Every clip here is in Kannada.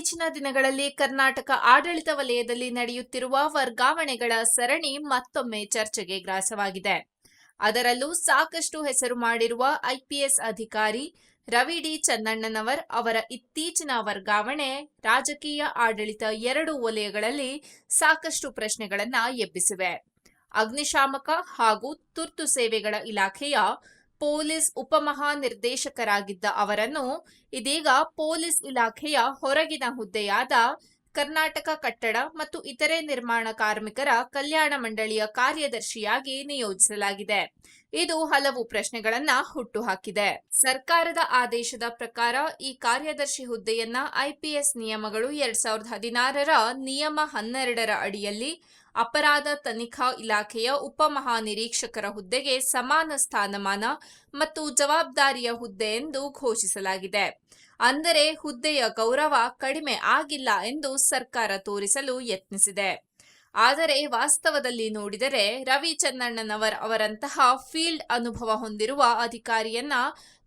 ಇತ್ತೀಚಿನ ದಿನಗಳಲ್ಲಿ ಕರ್ನಾಟಕ ಆಡಳಿತ ವಲಯದಲ್ಲಿ ನಡೆಯುತ್ತಿರುವ ವರ್ಗಾವಣೆಗಳ ಸರಣಿ ಮತ್ತೊಮ್ಮೆ ಚರ್ಚೆಗೆ ಗ್ರಾಸವಾಗಿದೆ. ಅದರಲ್ಲೂ ಸಾಕಷ್ಟು ಹೆಸರು ಮಾಡಿರುವ ಐಪಿಎಸ್ ಅಧಿಕಾರಿ ರವಿ ಡಿ ಚನ್ನಣ್ಣನವರ್ ಅವರ ಇತ್ತೀಚಿನ ವರ್ಗಾವಣೆ ರಾಜಕೀಯ ಆಡಳಿತ ಎರಡೂ ವಲಯಗಳಲ್ಲಿ ಸಾಕಷ್ಟು ಪ್ರಶ್ನೆಗಳನ್ನ ಎಬ್ಬಿಸಿವೆ. ಅಗ್ನಿಶಾಮಕ ಹಾಗೂ ತುರ್ತು ಸೇವೆಗಳ ಇಲಾಖೆಯ ಪೊಲೀಸ್ ಉಪಮಹಾನಿರ್ದೇಶಕರಾಗಿದ್ದ ಅವರನ್ನು ಇದೀಗ ಪೊಲೀಸ್ ಇಲಾಖೆಯ ಹೊರಗಿನ ಹುದ್ದೆಯಾದ ಕರ್ನಾಟಕ ಕಟ್ಟಡ ಮತ್ತು ಇತರೆ ನಿರ್ಮಾಣ ಕಾರ್ಮಿಕರ ಕಲ್ಯಾಣ ಮಂಡಳಿಯ ಕಾರ್ಯದರ್ಶಿಯಾಗಿ ನಿಯೋಜಿಸಲಾಗಿದೆ. ಇದು ಹಲವು ಪ್ರಶ್ನೆಗಳನ್ನ ಹುಟ್ಟುಹಾಕಿದೆ. ಸರ್ಕಾರದ ಆದೇಶದ ಪ್ರಕಾರ ಈ ಕಾರ್ಯದರ್ಶಿ ಹುದ್ದೆಯನ್ನ ಐಪಿಎಸ್ ನಿಯಮಗಳು 2016ರ ನಿಯಮ 12ರ ಅಡಿಯಲ್ಲಿ ಅಪರಾಧ ತನಿಖಾ ಇಲಾಖೆಯ ಉಪಮಹಾನಿರೀಕ್ಷಕರ ಹುದ್ದೆಗೆ ಸಮಾನ ಸ್ಥಾನಮಾನ ಮತ್ತು ಜವಾಬ್ದಾರಿಯ ಹುದ್ದೆ ಎಂದು ಘೋಷಿಸಲಾಗಿದೆ. ಅಂದರೆ ಹುದ್ದೆಯ ಗೌರವ ಕಡಿಮೆ ಆಗಿಲ್ಲ ಎಂದು ಸರ್ಕಾರ ತೋರಿಸಲು ಯತ್ನಿಸಿದೆ. ಆದರೆ ವಾಸ್ತವದಲ್ಲಿ ನೋಡಿದರೆ ರವಿ ಚನ್ನಣ್ಣನವರ್ ಅವರಂತಹ ಫೀಲ್ಡ್ ಅನುಭವ ಹೊಂದಿರುವ ಅಧಿಕಾರಿಯನ್ನ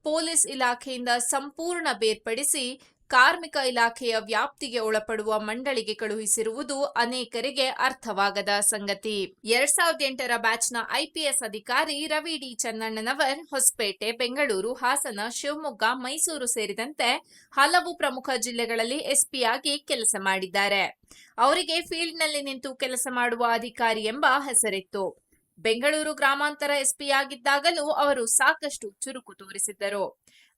ಪೊಲೀಸ್ ಇಲಾಖೆಯಿಂದ ಸಂಪೂರ್ಣ ಬೇರ್ಪಡಿಸಿ ಕಾರ್ಮಿಕ ಇಲಾಖೆಯ ವ್ಯಾಪ್ತಿಗೆ ಒಳಪಡುವ ಮಂಡಳಿಗೆ ಕಳುಹಿಸಿರುವುದು ಅನೇಕರಿಗೆ ಅರ್ಥವಾಗದ ಸಂಗತಿ. 2008ರ ಬ್ಯಾಚ್ನ ಐಪಿಎಸ್ ಅಧಿಕಾರಿ ರವಿ ಡಿ ಚನ್ನಣ್ಣನವರ್ ಹೊಸಪೇಟೆ, ಬೆಂಗಳೂರು, ಹಾಸನ, ಶಿವಮೊಗ್ಗ, ಮೈಸೂರು ಸೇರಿದಂತೆ ಹಲವು ಪ್ರಮುಖ ಜಿಲ್ಲೆಗಳಲ್ಲಿ ಎಸ್ಪಿಯಾಗಿ ಕೆಲಸ ಮಾಡಿದ್ದಾರೆ. ಅವರಿಗೆ ಫೀಲ್ಡ್ನಲ್ಲಿ ನಿಂತು ಕೆಲಸ ಮಾಡುವ ಅಧಿಕಾರಿ ಎಂಬ ಹೆಸರಿತ್ತು. ಬೆಂಗಳೂರು ಗ್ರಾಮಾಂತರ ಎಸ್ಪಿಯಾಗಿದ್ದಾಗಲೂ ಅವರು ಸಾಕಷ್ಟು ಚುರುಕು ತೋರಿಸಿದ್ದರು.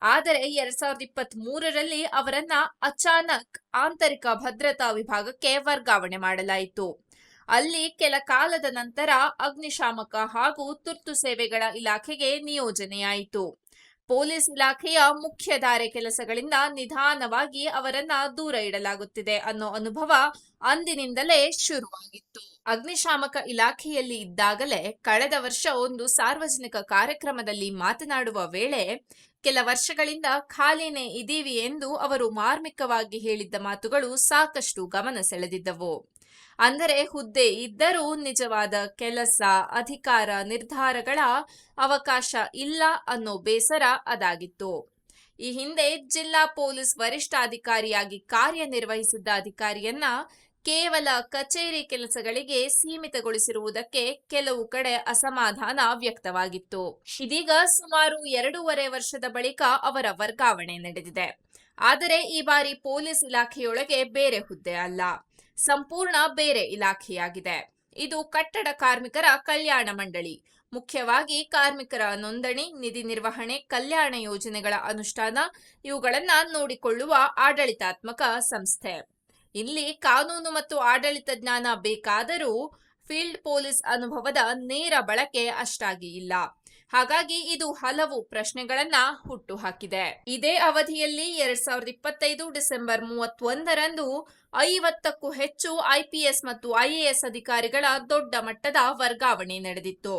ಆದರೆ 2023ರಲ್ಲಿ ಅವರನ್ನ ಅಚಾನಕ್ ಆಂತರಿಕ ಭದ್ರತಾ ವಿಭಾಗಕ್ಕೆ ವರ್ಗಾವಣೆ ಮಾಡಲಾಯಿತು. ಅಲ್ಲಿ ಕೆಲ ಕಾಲದ ನಂತರ ಅಗ್ನಿಶಾಮಕ ಹಾಗೂ ತುರ್ತು ಸೇವೆಗಳ ಇಲಾಖೆಗೆ ನಿಯೋಜನೆಯಾಯಿತು. ಪೊಲೀಸ್ ಇಲಾಖೆಯ ಮುಖ್ಯಧಾರೆ ಕೆಲಸಗಳಿಂದ ನಿಧಾನವಾಗಿ ಅವರನ್ನ ದೂರ ಇಡಲಾಗುತ್ತಿದೆ ಅನ್ನೋ ಅನುಭವ ಅಂದಿನಿಂದಲೇ ಶುರುವಾಗಿತ್ತು. ಅಗ್ನಿಶಾಮಕ ಇಲಾಖೆಯಲ್ಲಿ ಇದ್ದಾಗಲೇ ಕಳೆದ ವರ್ಷ ಒಂದು ಸಾರ್ವಜನಿಕ ಕಾರ್ಯಕ್ರಮದಲ್ಲಿ ಮಾತನಾಡುವ ವೇಳೆ ಕೆಲ ವರ್ಷಗಳಿಂದ ಖಾಲಿನೇ ಇದೀವಿ ಎಂದು ಅವರು ಮಾರ್ಮಿಕವಾಗಿ ಹೇಳಿದ್ದ ಮಾತುಗಳು ಸಾಕಷ್ಟು ಗಮನ ಸೆಳೆದಿದ್ದವು. ಅಂದರೆ ಹುದ್ದೆ ಇದ್ದರೂ ನಿಜವಾದ ಕೆಲಸ, ಅಧಿಕಾರ, ನಿರ್ಧಾರಗಳ ಅವಕಾಶ ಇಲ್ಲ ಅನ್ನೋ ಬೇಸರ ಅದಾಗಿತ್ತು. ಈ ಹಿಂದೆ ಜಿಲ್ಲಾ ಪೊಲೀಸ್ ವರಿಷ್ಠಾಧಿಕಾರಿಯಾಗಿ ಕಾರ್ಯನಿರ್ವಹಿಸಿದ್ದ ಅಧಿಕಾರಿಯನ್ನ ಕೇವಲ ಕಚೇರಿ ಕೆಲಸಗಳಿಗೆ ಸೀಮಿತಗೊಳಿಸಿರುವುದಕ್ಕೆ ಕೆಲವು ಕಡೆ ಅಸಮಾಧಾನ ವ್ಯಕ್ತವಾಗಿತ್ತು. ಇದೀಗ ಸುಮಾರು 2.5 ವರ್ಷದ ಬಳಿಕ ಅವರ ವರ್ಗಾವಣೆ ನಡೆದಿದೆ. ಆದರೆ ಈ ಬಾರಿ ಪೊಲೀಸ್ ಇಲಾಖೆಯೊಳಗೆ ಬೇರೆ ಹುದ್ದೆ ಅಲ್ಲ, ಸಂಪೂರ್ಣ ಬೇರೆ ಇಲಾಖೆಯಾಗಿದೆ. ಇದು ಕಟ್ಟಡ ಕಾರ್ಮಿಕರ ಕಲ್ಯಾಣ ಮಂಡಳಿ. ಮುಖ್ಯವಾಗಿ ಕಾರ್ಮಿಕರ ನೋಂದಣಿ, ನಿಧಿ ನಿರ್ವಹಣೆ, ಕಲ್ಯಾಣ ಯೋಜನೆಗಳ ಅನುಷ್ಠಾನ ಇವುಗಳನ್ನ ನೋಡಿಕೊಳ್ಳುವ ಆಡಳಿತಾತ್ಮಕ ಸಂಸ್ಥೆ. ಇಲ್ಲಿ ಕಾನೂನು ಮತ್ತು ಆಡಳಿತ ಜ್ಞಾನ ಬೇಕಾದರೂ ಫೀಲ್ಡ್ ಪೊಲೀಸ್ ಅನುಭವದ ನೇರ ಬಳಕೆ ಅಷ್ಟಾಗಿ ಇಲ್ಲ. ಹಾಗಾಗಿ ಇದು ಹಲವು ಪ್ರಶ್ನೆಗಳನ್ನ ಹುಟ್ಟುಹಾಕಿದೆ. ಇದೇ ಅವಧಿಯಲ್ಲಿ 2025 ಡಿಸೆಂಬರ್ 31ರಂದು 50ಕ್ಕೂ ಹೆಚ್ಚು ಐಪಿಎಸ್ ಮತ್ತು ಐಎಎಸ್ ಅಧಿಕಾರಿಗಳ ದೊಡ್ಡ ಮಟ್ಟದ ವರ್ಗಾವಣೆ ನಡೆದಿತ್ತು.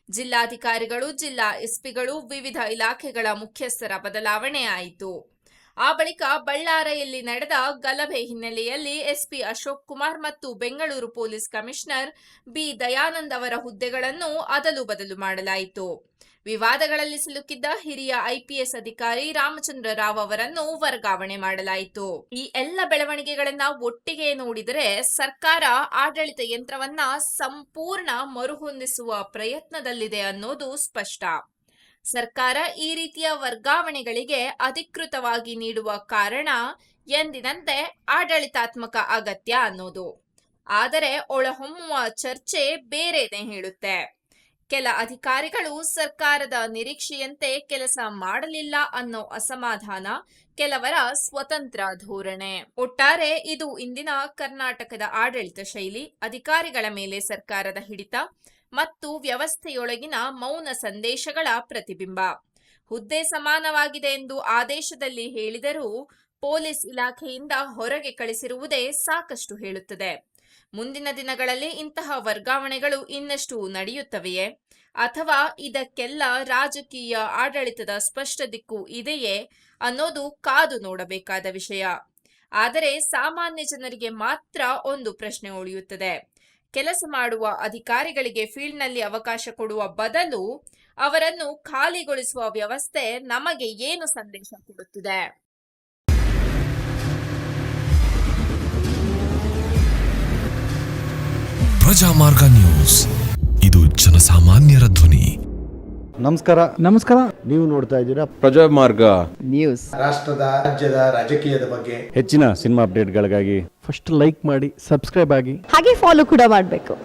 ಜಿಲ್ಲಾಧಿಕಾರಿಗಳು, ಜಿಲ್ಲಾ ಎಸ್ಪಿಗಳು, ವಿವಿಧ ಇಲಾಖೆಗಳ ಮುಖ್ಯಸ್ಥರ ಬದಲಾವಣೆ ಆಯಿತು. ಆ ಬಳಿಕ ಬಳ್ಳಾರಿಯಲ್ಲಿ ನಡೆದ ಗಲಭೆ ಹಿನ್ನೆಲೆಯಲ್ಲಿ ಎಸ್ಪಿ ಅಶೋಕ್ ಕುಮಾರ್ ಮತ್ತು Bengaluru police commissioner B Dayanand ಅವರ ಹುದ್ದೆಗಳನ್ನು ಅದಲು ಬದಲು ಮಾಡಲಾಯಿತು. ವಿವಾದಗಳಲ್ಲಿ ಸಿಲುಕಿದ್ದ ಹಿರಿಯ ಐಪಿಎಸ್ ಅಧಿಕಾರಿ ರಾಮಚಂದ್ರ ರಾವ್ ಅವರನ್ನು ವರ್ಗಾವಣೆ ಮಾಡಲಾಯಿತು. ಈ ಎಲ್ಲ ಬೆಳವಣಿಗೆಗಳನ್ನ ಒಟ್ಟಿಗೆ ನೋಡಿದರೆ ಸರ್ಕಾರ ಆಡಳಿತ ಯಂತ್ರವನ್ನ ಸಂಪೂರ್ಣ ಮರುಹೊಂದಿಸುವ ಪ್ರಯತ್ನದಲ್ಲಿದೆ ಅನ್ನೋದು ಸ್ಪಷ್ಟ. ಸರ್ಕಾರ ಈ ರೀತಿಯ ವರ್ಗಾವಣೆಗಳಿಗೆ ಅಧಿಕೃತವಾಗಿ ನೀಡುವ ಕಾರಣ ಎಂದಿನಂತೆ ಆಡಳಿತಾತ್ಮಕ ಅಗತ್ಯ ಅನ್ನೋದು. ಆದರೆ ಒಳಹೊಮ್ಮುವ ಚರ್ಚೆ ಬೇರೆನೇ ಹೇಳುತ್ತೆ. ಕೆಲ ಅಧಿಕಾರಿಗಳು ಸರ್ಕಾರದ ನಿರೀಕ್ಷೆಯಂತೆ ಕೆಲಸ ಮಾಡಲಿಲ್ಲ ಅನ್ನೋ ಅಸಮಾಧಾನ, ಕೆಲವರ ಸ್ವತಂತ್ರ ಧೋರಣೆ. ಒಟ್ಟಾರೆ ಇದು ಇಂದಿನ ಕರ್ನಾಟಕದ ಆಡಳಿತ ಶೈಲಿ, ಅಧಿಕಾರಿಗಳ ಮೇಲೆ ಸರ್ಕಾರದ ಹಿಡಿತ ಮತ್ತು ವ್ಯವಸ್ಥೆಯೊಳಗಿನ ಮೌನ ಸಂದೇಶಗಳ ಪ್ರತಿಬಿಂಬ. ಹುದ್ದೆ ಸಮಾನವಾಗಿದೆ ಎಂದು ಆದೇಶದಲ್ಲಿ ಹೇಳಿದರೂ ಪೊಲೀಸ್ ಇಲಾಖೆಯಿಂದ ಹೊರಗೆ ಕಳಿಸಿರುವುದೇ ಸಾಕಷ್ಟು ಹೇಳುತ್ತದೆ. ಮುಂದಿನ ದಿನಗಳಲ್ಲಿ ಇಂತಹ ವರ್ಗಾವಣೆಗಳು ಇನ್ನಷ್ಟು ನಡೆಯುತ್ತವೆಯೇ ಅಥವಾ ಇದಕ್ಕೆಲ್ಲ ರಾಜಕೀಯ ಆಡಳಿತದ ಸ್ಪಷ್ಟ ದಿಕ್ಕು ಇದೆಯೇ ಅನ್ನೋದು ಕಾದು ನೋಡಬೇಕಾದ ವಿಷಯ. ಆದರೆ ಸಾಮಾನ್ಯ ಜನರಿಗೆ ಮಾತ್ರ ಒಂದು ಪ್ರಶ್ನೆ ಉಳಿಯುತ್ತದೆ. ಕೆಲಸ ಮಾಡುವ ಅಧಿಕಾರಿಗಳಿಗೆ ಫೀಲ್ಡ್ನಲ್ಲಿ ಅವಕಾಶ ಕೊಡುವ ಬದಲು ಅವರನ್ನು ಖಾಲಿಗೊಳಿಸುವ ವ್ಯವಸ್ಥೆ ನಮಗೆ ಏನು ಸಂದೇಶ ಕೊಡುತ್ತಿದೆ? ಪ್ರಜಾಮಾರ್ಗ ನ್ಯೂಸ್, ಇದು ಜನಸಾಮಾನ್ಯರ ಧ್ವನಿ. ನಮಸ್ಕಾರ. ನೀವು ನೋಡ್ತಾ ಇದ್ದೀರಾ ಪ್ರಜಾಮಾರ್ಗ ನ್ಯೂಸ್. ರಾಷ್ಟ್ರದ ರಾಜ್ಯದ ರಾಜಕೀಯದ ಬಗ್ಗೆ ಹೆಚ್ಚಿನ ಸಿನಿಮಾ ಅಪ್ಡೇಟ್ಗಳಿಗಾಗಿ ಫಸ್ಟ್ ಲೈಕ್ ಮಾಡಿ, ಸಬ್ಸ್ಕ್ರೈಬ್ ಆಗಿ, ಹಾಗೆ ಫಾಲೋ ಕೂಡ ಮಾಡಬೇಕು.